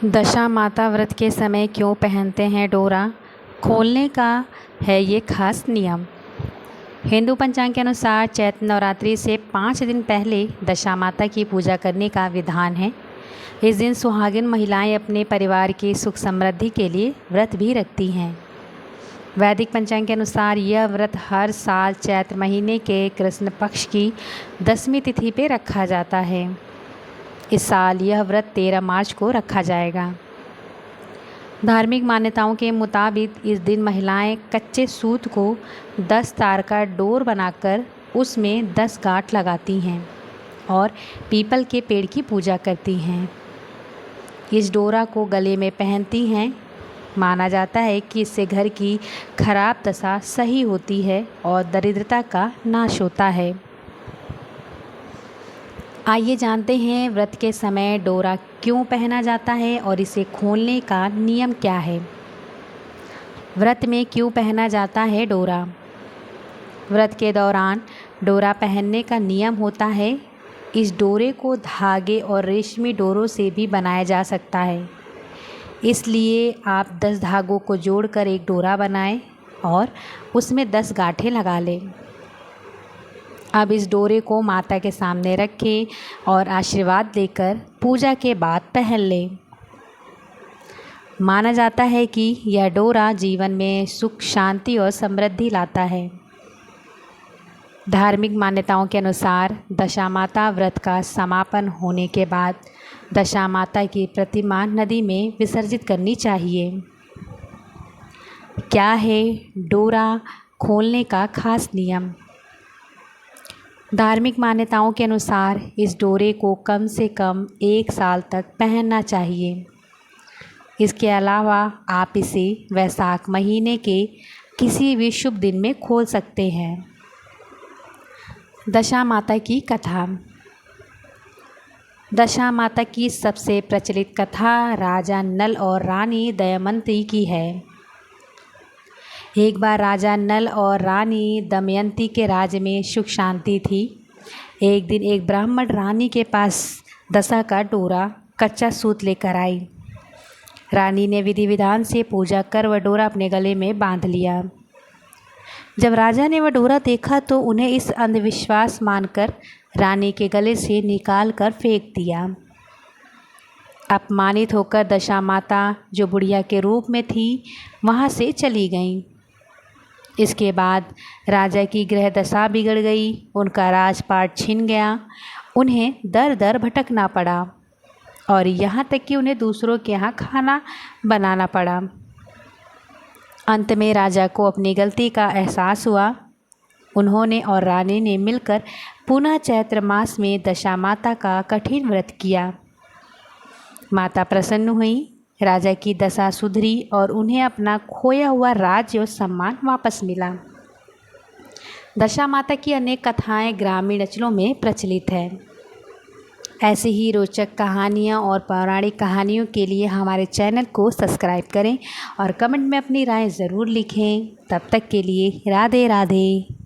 दशा माता व्रत के समय क्यों पहनते हैं डोरा? खोलने का है ये खास नियम। हिंदू पंचांग के अनुसार चैत्र नवरात्रि से 5 दिन पहले दशा माता की पूजा करने का विधान है। इस दिन सुहागिन महिलाएं अपने परिवार की सुख समृद्धि के लिए व्रत भी रखती हैं। वैदिक पंचांग के अनुसार यह व्रत हर साल चैत्र महीने के कृष्ण पक्ष की 10वीं तिथि पे रखा जाता है। इस साल यह व्रत 13 मार्च को रखा जाएगा। धार्मिक मान्यताओं के मुताबिक इस दिन महिलाएं कच्चे सूत को 10 तार का डोर बनाकर उसमें 10 गांठ लगाती हैं और पीपल के पेड़ की पूजा करती हैं। इस डोरा को गले में पहनती हैं। माना जाता है कि इससे घर की खराब दशा सही होती है और दरिद्रता का नाश होता है। आइए जानते हैं व्रत के समय डोरा क्यों पहना जाता है और इसे खोलने का नियम क्या है। व्रत में क्यों पहना जाता है डोरा? व्रत के दौरान डोरा पहनने का नियम होता है। इस डोरे को धागे और रेशमी डोरों से भी बनाया जा सकता है, इसलिए आप 10 धागों को जोड़कर एक डोरा बनाएं और उसमें 10 गांठें लगा लें। अब इस डोरे को माता के सामने रखें और आशीर्वाद लेकर पूजा के बाद पहन लें। माना जाता है कि यह डोरा जीवन में सुख, शांति और समृद्धि लाता है। धार्मिक मान्यताओं के अनुसार दशा माता व्रत का समापन होने के बाद दशा माता की प्रतिमा नदी में विसर्जित करनी चाहिए। क्या है डोरा खोलने का खास नियम? धार्मिक मान्यताओं के अनुसार इस डोरे को कम से कम 1 साल तक पहनना चाहिए। इसके अलावा आप इसे वैशाख महीने के किसी भी शुभ दिन में खोल सकते हैं। दशा माता की कथा। दशा माता की सबसे प्रचलित कथा राजा नल और रानी दमयंती की है। एक बार राजा नल और रानी दमयंती के राज्य में सुख शांति थी। एक दिन एक ब्राह्मण रानी के पास दशा का डोरा कच्चा सूत लेकर आई। रानी ने विधि विधान से पूजा कर वह डोरा अपने गले में बांध लिया। जब राजा ने वह डोरा देखा तो उन्हें इस अंधविश्वास मानकर रानी के गले से निकाल कर फेंक दिया। अपमानित होकर दशा माता, जो बुढ़िया के रूप में थी, वहाँ से चली गईं। इसके बाद राजा की गृह दशा बिगड़ गई। उनका राजपाट छिन गया। उन्हें दर दर भटकना पड़ा और यहाँ तक कि उन्हें दूसरों के यहाँ खाना बनाना पड़ा। अंत में राजा को अपनी गलती का एहसास हुआ। उन्होंने और रानी ने मिलकर पुनः चैत्र मास में दशा माता का कठिन व्रत किया। माता प्रसन्न हुई। राजा की दशा सुधरी और उन्हें अपना खोया हुआ राज्य और सम्मान वापस मिला। दशा माता की अनेक कथाएं ग्रामीण अंचलों में प्रचलित हैं। ऐसे ही रोचक कहानियां और पौराणिक कहानियों के लिए हमारे चैनल को सब्सक्राइब करें और कमेंट में अपनी राय ज़रूर लिखें। तब तक के लिए राधे राधे।